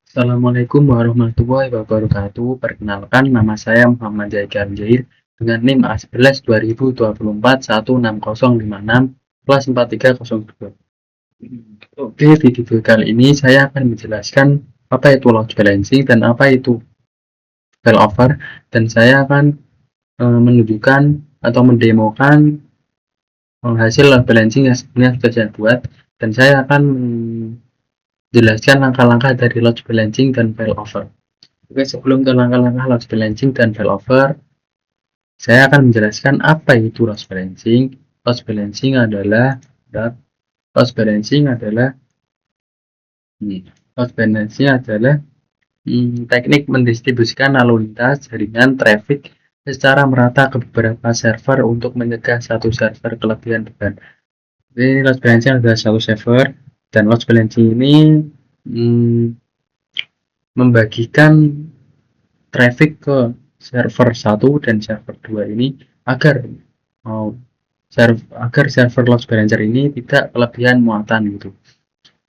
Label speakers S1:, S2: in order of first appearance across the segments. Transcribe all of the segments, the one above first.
S1: Assalamualaikum warahmatullahi wabarakatuh. Perkenalkan, nama saya Muhammad Zaikal Jair dengan NIM A11 2024 16056 kelas 4302. Oke, di video kali ini saya akan menjelaskan apa itu load balancing dan apa itu failover, dan saya akan menunjukkan atau mendemokan hasil load balancing yang sebenarnya sudah saya buat, dan saya akan menjelaskan langkah-langkah dari load balancing dan failover. Oke, sebelum ke langkah-langkah load balancing dan failover, saya akan menjelaskan apa itu load balancing. Load balancing adalah load balancing adalah load balancing adalah teknik mendistribusikan lalu lintas jaringan traffic secara merata ke beberapa server untuk mencegah satu server kelebihan beban. Jadi load balancing adalah satu server, dan load balancing ini membagikan traffic ke server 1 dan server 2 ini agar server load balancer ini tidak kelebihan muatan gitu.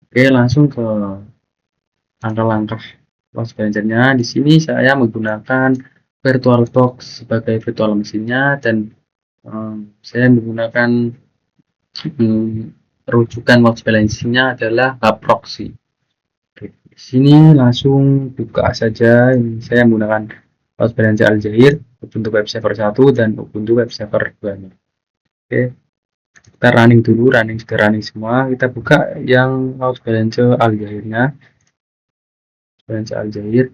S1: Oke, langsung ke langkah-langkah load balancernya. Di sini saya menggunakan VirtualBox sebagai virtual mesinnya, dan saya menggunakan rujukan load balancernya adalah hub proxy. Oke, di sini langsung buka saja. Ini saya menggunakan load balancer Aljair, Ubuntu Web Server 1 dan Ubuntu Web Server 2 nya. Oke, kita running dulu, sudah running semua. Kita buka yang load balancer Aljairnya, Aljair.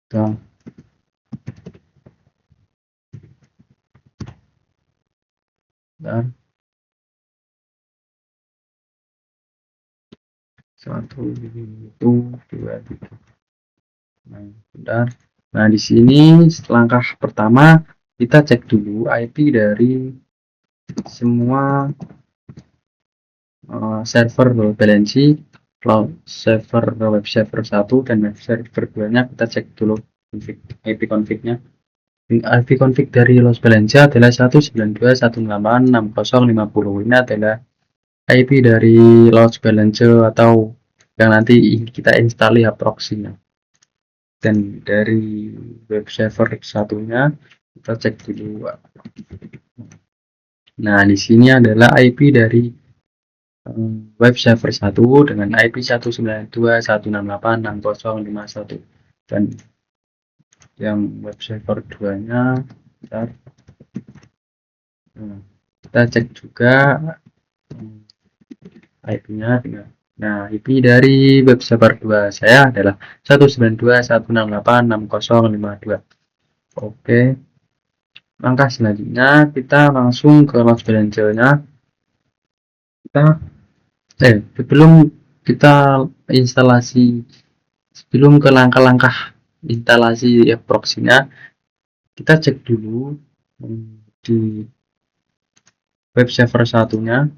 S1: Nah, satu itu dua tiga. Nah, di sini langkah pertama kita cek dulu IP dari semua server load balancing, server web server 1 dan web server 2 nya. Kita cek dulu IP config-nya. IP config dari load balancer adalah 192.168.6050. Ini adalah IP dari load balancer atau yang nanti kita install ya proxy-nya. Dan dari web server satunya kita cek dulu. Nah, di sini adalah IP dari web server 1 dengan IP 192.168.6051, dan yang web server 2 nya kita cek juga IP nya. Nah, IP dari web server 2 saya adalah 192.168.6052. Oke, langkah selanjutnya kita langsung ke load balancer nya. Sebelum kita instalasi, sebelum ke langkah-langkah instalasi proxy-nya, kita cek dulu di web server satunya,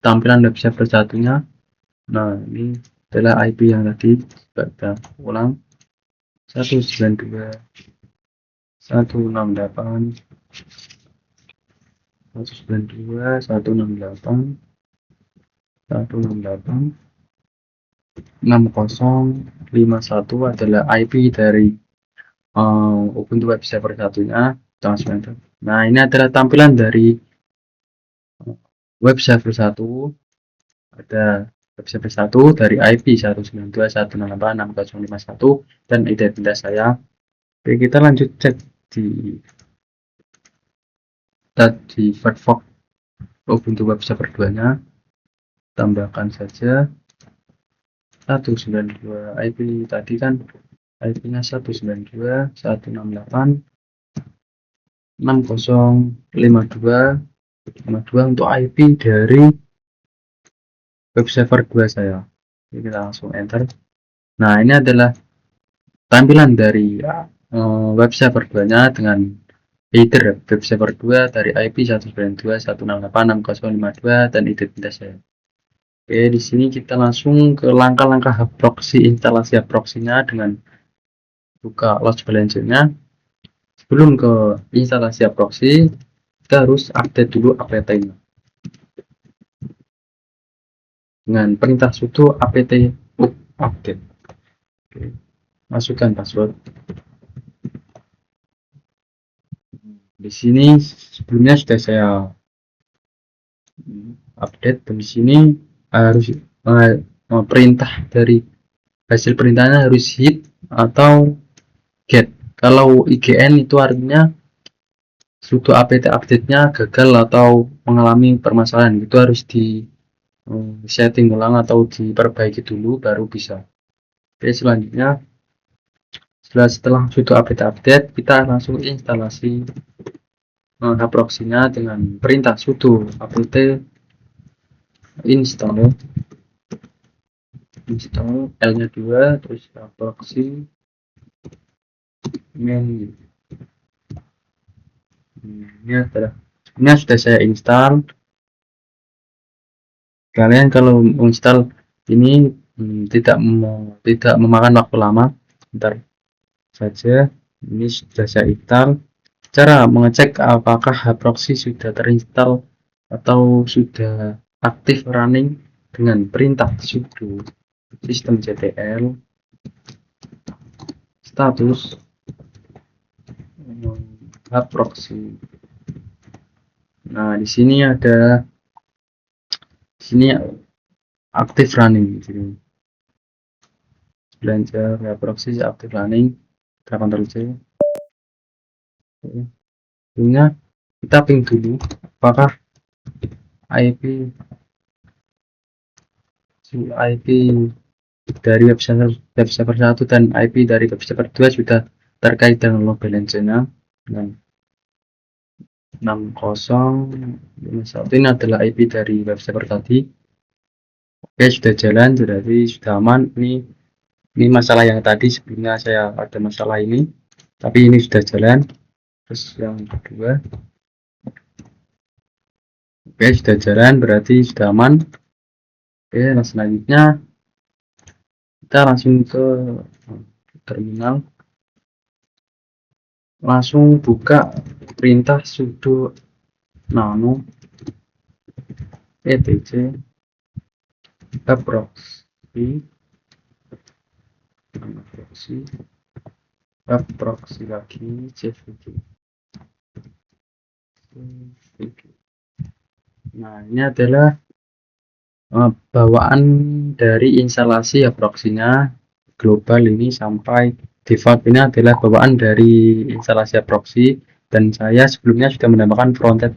S1: tampilan web server satunya. Nah, ini adalah IP yang tadi kita ulang, 192.168.168.6051 adalah IP dari Ubuntu Web Server satunya. Nah, ini adalah tampilan dari web server 1. Ada web server 1 dari IP 192.168.6051 dan identitas saya. Oke, kita lanjut cek di Firefox Ubuntu Web Server 2 nya. Tambahkan saja 192. IP tadi kan IP nya 192.168.6052 untuk IP dari web server 2 saya. Jadi kita langsung enter. Nah, ini adalah tampilan dari web server 2 nya dengan header web server 2 dari IP 192.168.6052 dan identitas saya. Oke, di sini kita langsung ke langkah-langkah proxy, instalasi proxy-nya dengan buka load balancer-nya. Sebelum ke instalasi proxy, kita harus update dulu apt-nya dengan perintah sudo apt update. Oke, masukkan password. Di sini sebelumnya sudah saya update, dan di sini harus perintah dari hasil perintahnya harus hit atau get. Kalau IGN itu artinya sudo apt update-nya gagal atau mengalami permasalahan, itu harus di setting ulang atau diperbaiki dulu baru bisa. Oke, selanjutnya setelah sudo apt update, kita langsung instalasi proxy-nya dengan perintah sudo apt install L-nya 2, terus proxy main. Ini sudah saya install. Kalian kalau install ini tidak memakan waktu lama, bentar saja. Ini sudah saya install. Cara mengecek apakah proxy sudah terinstall atau sudah aktif running dengan perintah sudo systemctl status proxy. Nah, di sini ada aktif running. Belajar proxy aktif running. Kita Ctrl C. Ini kita ping dulu apakah IP dari web server 1 dan IP dari web server 2 sudah terkait dengan load balancer-nya. Dan 6051 ini adalah IP dari web server tadi. Oke, sudah jalan, berarti sudah aman. Ini masalah yang tadi, sebelumnya saya ada masalah ini, tapi ini sudah jalan. Terus yang kedua, oke, sudah jalan, berarti sudah aman. Oke, nah selanjutnya kita langsung ke terminal, langsung buka perintah sudo nano etc proxy lagi cvd. Nah, ini adalah bawaan dari instalasi ya proxy-nya global ini sampai default. Ini adalah bawaan dari instalasi proxy, dan saya sebelumnya sudah menambahkan frontend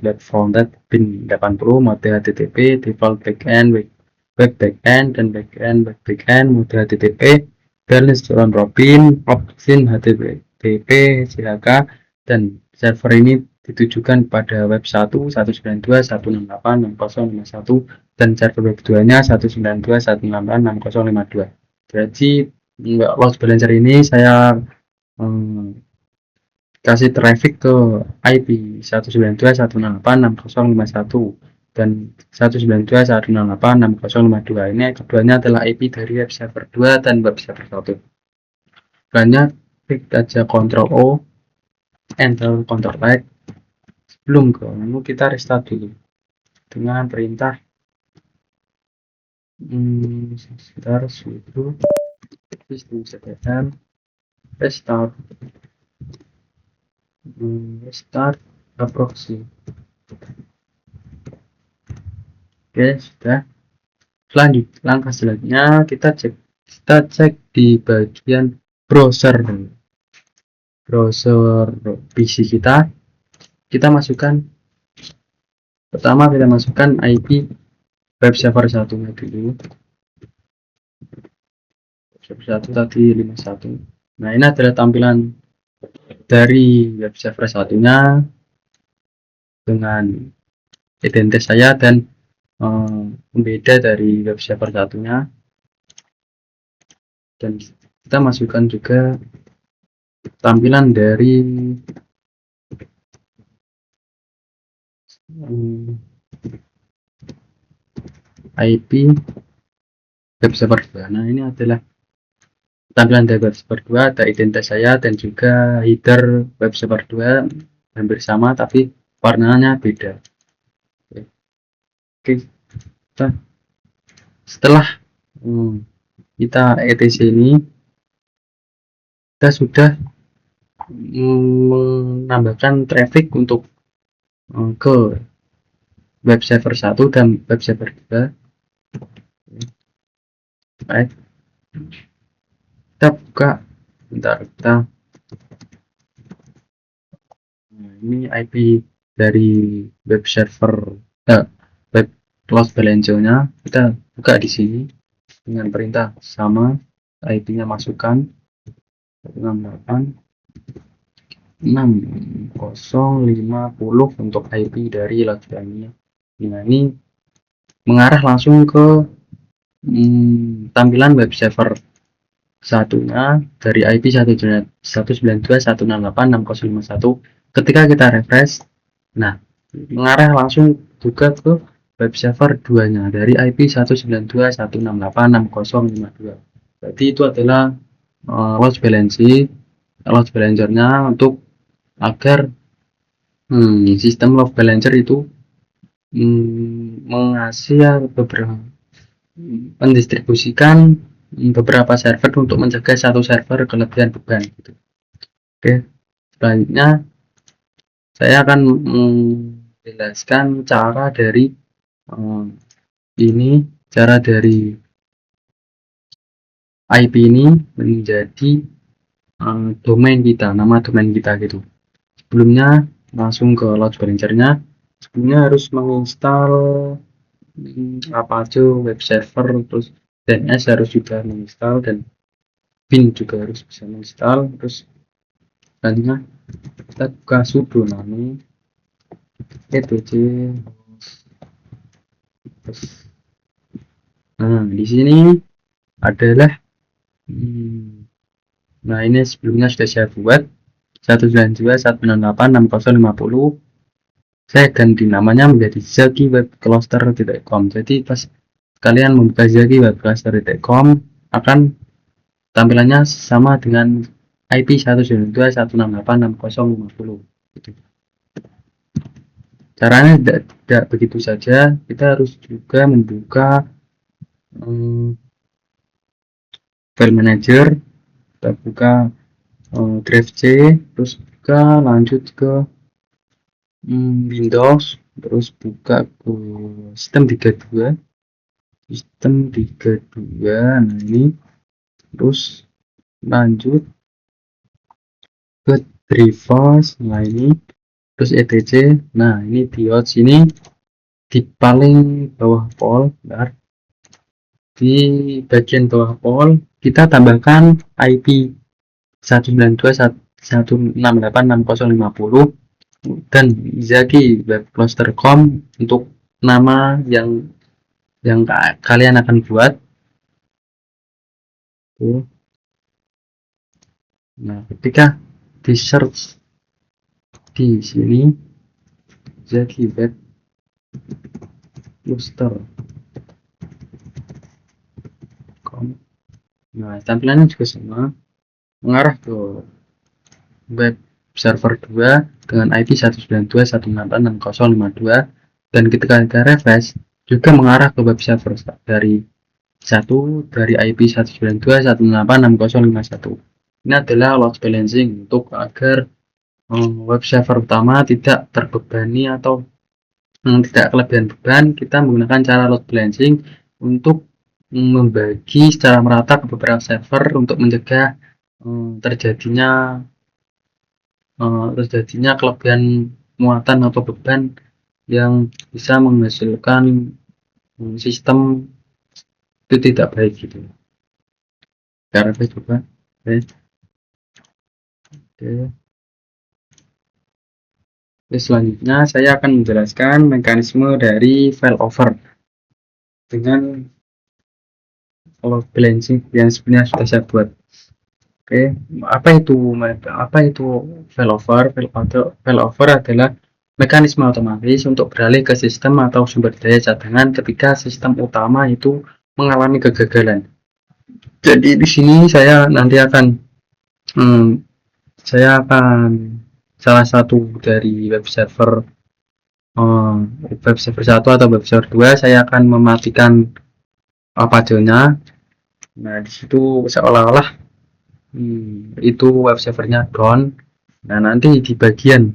S1: bin 80 mode HTTP, default backend, web backend, dan backend mode HTTP, balance round robin, proxy HTTP, CHK, dan server ini ditujukan pada web 1 192.168.6051 dan server web 2 nya 192.168.6052. Jadi load balancer ini saya kasih traffic ke IP 192.168.6051 dan 192.168.6052. Ini keduanya adalah IP dari web server 2 dan web server 1. Selanjutnya klik aja Ctrl O, Enter Ctrl X. Sebelum ke menu, kita restart dulu dengan perintah sekitar sudo systemctl restart proxy. Oke, sudah. Langkah selanjutnya kita cek di bagian browser PC kita. Kita masukkan IP web server 1 dulu. Web server 1 tadi 51. Nah, ini adalah tampilan dari web server satunya dengan identitas saya dan pembeda dari web server satunya. Dan kita masukkan juga tampilan dari IP web server 2. Nah, ini adalah tampilan dari web server 2, ada identitas saya dan juga header web server 2 hampir sama tapi warnanya beda. Oke. Setelah kita etc ini kita sudah menambahkan traffic untuk ke web server 1 dan web server 2. Baik, kita buka, bentar, nah, ini IP dari web server web load balancer-nya kita buka di sini dengan perintah sama, IP-nya masukkan 68.6050 untuk IP dari load balancer. Nah, ini mengarah langsung ke tampilan web server satunya dari IP 192.168.6051. Ketika kita refresh, nah mengarah langsung juga ke web server 2 nya dari IP 192.168.6052. Jadi itu adalah load balancer-nya untuk agar sistem load balancer itu mengasih beberapa mendistribusikan beberapa server untuk mencegah satu server kelebihan beban gitu. Oke, selanjutnya saya akan menjelaskan cara dari cara dari IP ini menjadi domain kita, nama domain kita gitu. Sebelumnya langsung ke load balancer-nya. Sebelumnya harus menginstal apa aja web server, terus DNS harus juga menginstal dan bin juga harus bisa menginstal. Terus selanjutnya kita buka sudo nano etc. Nah, di sini adalah nah ini sebelumnya sudah saya buat 192.168.6050. Saya ganti namanya menjadi zaki-web-cluster.com. Jadi pas kalian membuka zaki-web-cluster.com akan tampilannya sama dengan IP 192.168.6050 gitu. Caranya tidak begitu saja, kita harus juga membuka file manager, kita buka drive C, terus buka lanjut ke Windows, terus buka ke sistem 32. Nah ini terus lanjut ke drivers, nah ini terus etc. Nah ini diode sini di paling bawah pol, di bagian bawah pol kita tambahkan IP 192.168.6050 dan Zaki web cluster.com untuk nama yang kalian akan buat. Nah, ketika di search di sini Zaki web cluster.com, nah tampilannya juga sama, mengarah ke web server 2 dengan IP 192.168.6052 dan ketika kita refresh juga mengarah ke web server dari IP 192.168.6051. Ini adalah load balancing untuk agar web server utama tidak terbebani atau tidak kelebihan beban. Kita menggunakan cara load balancing untuk membagi secara merata ke beberapa server untuk mencegah terjadinya kelebihan muatan atau beban yang bisa menghasilkan sistem itu tidak baik gitu. Cara coba. Oke. Selanjutnya saya akan menjelaskan mekanisme dari failover dengan load balancing yang sebenarnya sudah saya buat. Oke, apa itu failover? Failover adalah mekanisme otomatis untuk beralih ke sistem atau sumber daya cadangan ketika sistem utama itu mengalami kegagalan. Jadi di sini saya nanti akan salah satu dari web server 1 atau web server 2 saya akan mematikan pajanya. Nah, di situ seolah-olah itu web servernya down. Nah, nanti di bagian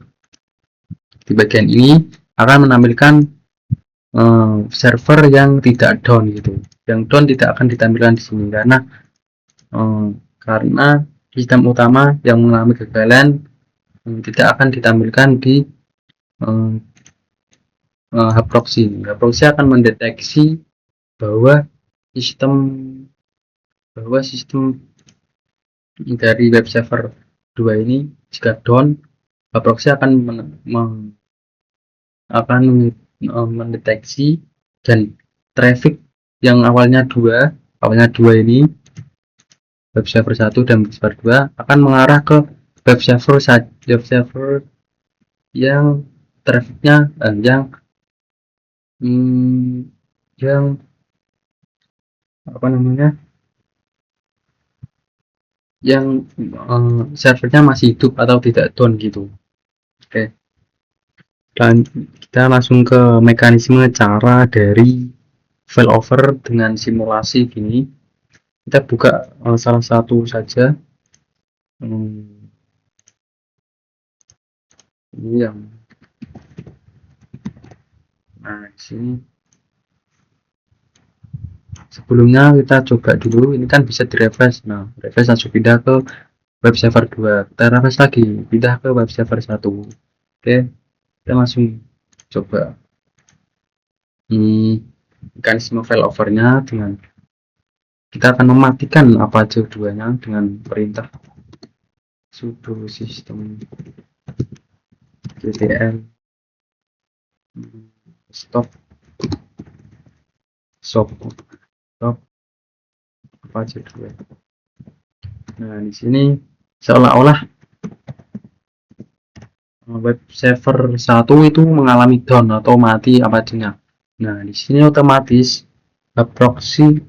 S1: ini akan menampilkan server yang tidak down gitu. Yang down tidak akan ditampilkan di sini eh, karena sistem utama yang mengalami kegagalan tidak akan ditampilkan di eh, hub proxy. Hub proxy akan mendeteksi bahwa sistem sistem dari web server 2 ini jika down, hub proxy akan mendeteksi dan traffic yang awalnya dua ini, web server 1 dan web server 2 akan mengarah ke web server yang trafficnya yang apa namanya yang servernya masih hidup atau tidak down gitu. Oke, dan kita langsung ke mekanisme cara dari failover dengan simulasi gini. Kita buka salah satu saja. Ini yang di sini sebelumnya kita coba dulu, ini kan bisa direfresh. Nah, refresh langsung pindah ke web server 2, kita refresh lagi pindah ke web server 1. Oke, kita langsung coba mekanisme failovernya dengan kita akan mematikan apa aja duanya dengan perintah sudo system ctl stop apa aja dua. Nah, di sini seolah-olah web server 1 itu mengalami down atau mati apa aja. Nah, di sini otomatis proxy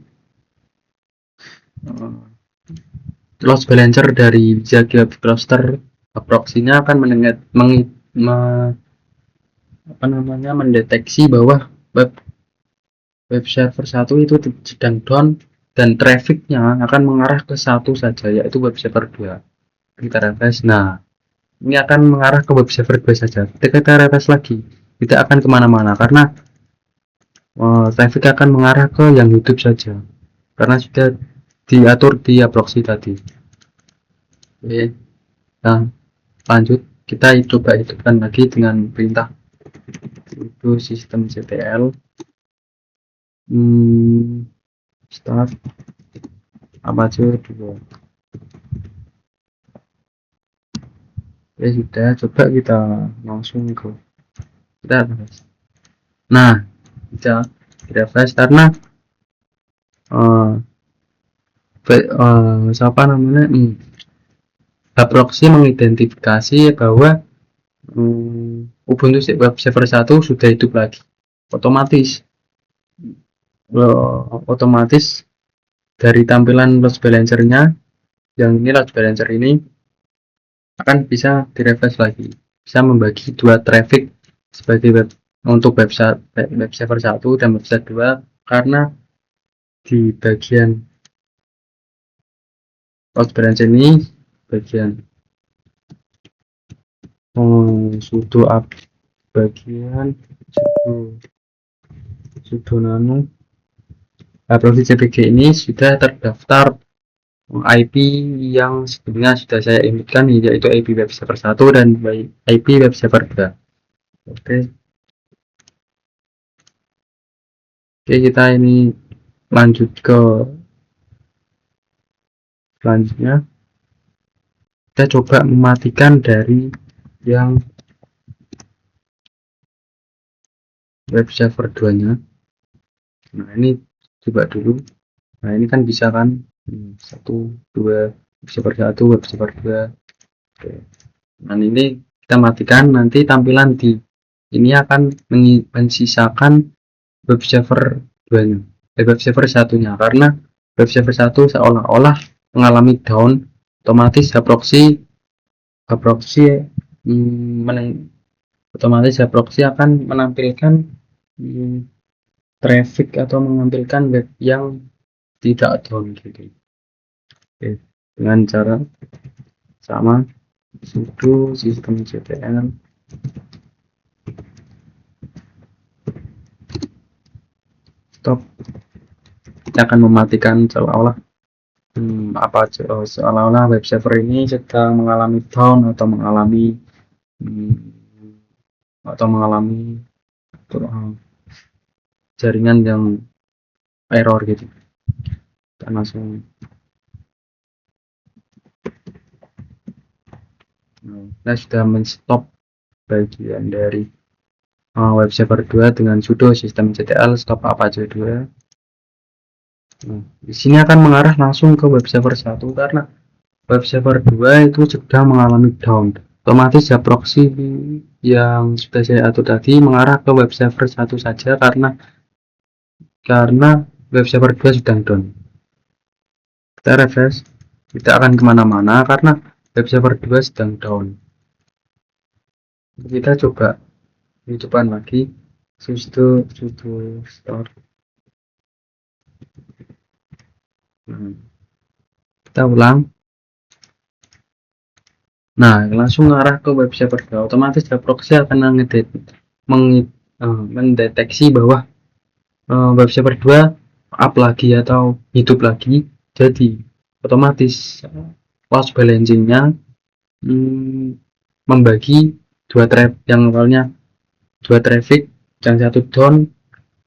S1: load balancer dari Jaga cluster proxy-nya akan mendeteksi bahwa web server 1 itu sedang down dan trafficnya akan mengarah ke satu saja, yaitu web server 2. Kita refresh. Nah, ini akan mengarah ke web server 2 saja. Ketika kita refresh lagi, tidak akan kemana-mana karena traffic akan mengarah ke yang hidup saja karena sudah diatur di proxy tadi. Oke, nah lanjut, kita coba hidupkan lagi dengan perintah itu sistem ctl start aperture 2. Ya sudah, coba kita langsung ke kita refresh. Nah, bisa refresh karena siapa namanya proxy mengidentifikasi bahwa Ubuntu web server 1 sudah hidup lagi. Otomatis dari tampilan load balancer-nya, yang ini load balancer ini akan bisa direfresh lagi, bisa membagi dua traffic sebagai untuk web server 1 dan web server 2 karena di bagian load balancer ini bagian sudo nano proxy cpg ini sudah terdaftar IP yang sebelumnya sudah saya inputkan, yaitu IP web server 1 dan IP web server 2. Oke, kita ini lanjut ke selanjutnya. Kita coba mematikan dari yang web server 2 nya. Nah, ini coba dulu. Nah, ini kan bisa kan 1, 2, web server 1, web server 2. Oke. Nah, ini kita matikan, nanti tampilan di ini akan mensisakan web server 2 nya, web server 1 nya, karena web server 1 seolah-olah mengalami down. Otomatis proxy akan menampilkan traffic atau menampilkan web yang tidak down gitu. Oke, dengan cara sama sudo systemctl stop. Kita akan mematikan seolah-olah seolah-olah web server ini sedang mengalami down atau mengalami jaringan yang error gitu. Kita langsung kita sudah menstop bagian dari web server 2 dengan sudo systemctl stop apache 2. Di sini akan mengarah langsung ke web server 1 karena web server 2 itu sedang mengalami down. Otomatis ya proxy yang sudah saya atur tadi mengarah ke web server 1 saja karena web server 2 sedang down. Kita refresh, tidak akan kemana-mana karena web server 2 sedang down. Kita coba hidupkan lagi sudo start. Kita ulang. Nah, langsung arah ke web server 2. Otomatis ya proxy akan mendeteksi bahwa web server 2 up lagi atau hidup lagi. Jadi otomatis load balancingnya membagi dua traffic, yang awalnya dua traffic, yang satu down,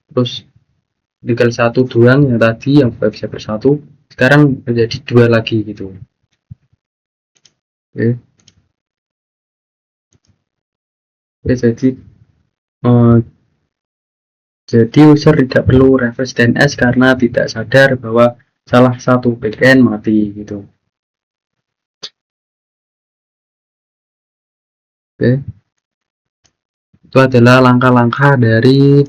S1: terus tinggal satu doang yang tadi yang web server 1 sekarang menjadi dua lagi gitu. Oke, jadi user tidak perlu refresh DNS karena tidak sadar bahwa salah satu backend mati gitu. Oke, itu adalah langkah-langkah dari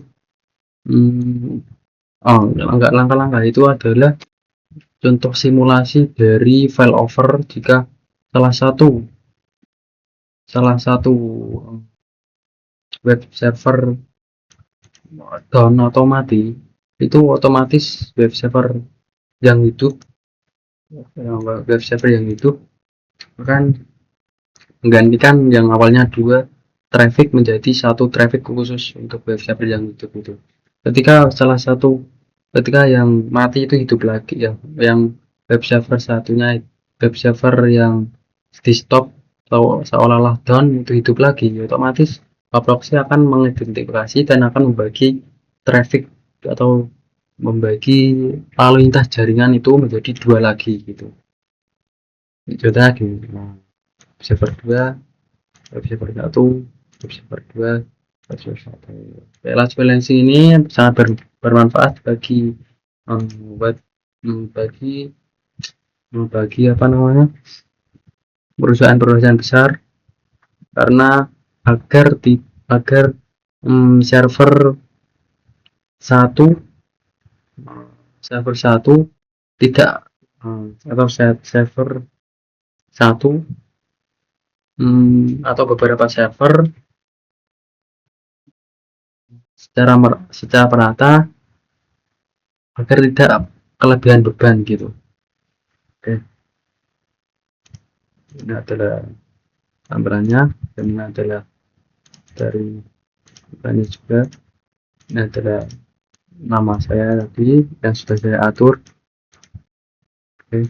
S1: langkah-langkah itu adalah contoh simulasi dari failover jika salah satu web server down atau mati, itu otomatis web server yang hidup akan menggantikan yang awalnya dua traffic menjadi satu traffic khusus untuk web server yang hidup itu. Ketika yang mati itu hidup lagi, yang web server satunya, web server yang di stop atau seolah-olah down itu hidup lagi, otomatis proxy akan mengidentifikasi dan akan membagi traffic atau membagi lalu lintas jaringan itu menjadi dua lagi gitu. Contohnya gini, web server 2, web server 1, web server 2, web server 1. Load balancing ini sangat bermanfaat bagi perusahaan-perusahaan besar karena agar server 1 tidak atau server 1 atau beberapa server secara merata agar tidak kelebihan beban gitu. Oke, ini adalah tampilannya, dan ini adalah dari bebannya juga. Ini adalah nama saya tadi yang sudah saya atur. Oke,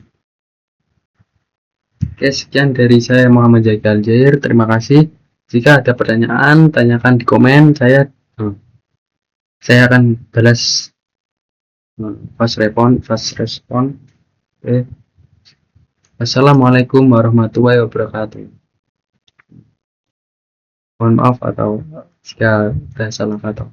S1: sekian dari saya Muhammad Jaikal Jair. Terima kasih. Jika ada pertanyaan, tanyakan di komen. Saya akan balas fast respon. Oke. Assalamualaikum warahmatullahi wabarakatuh. Mohon maaf atau jika ada salah kata.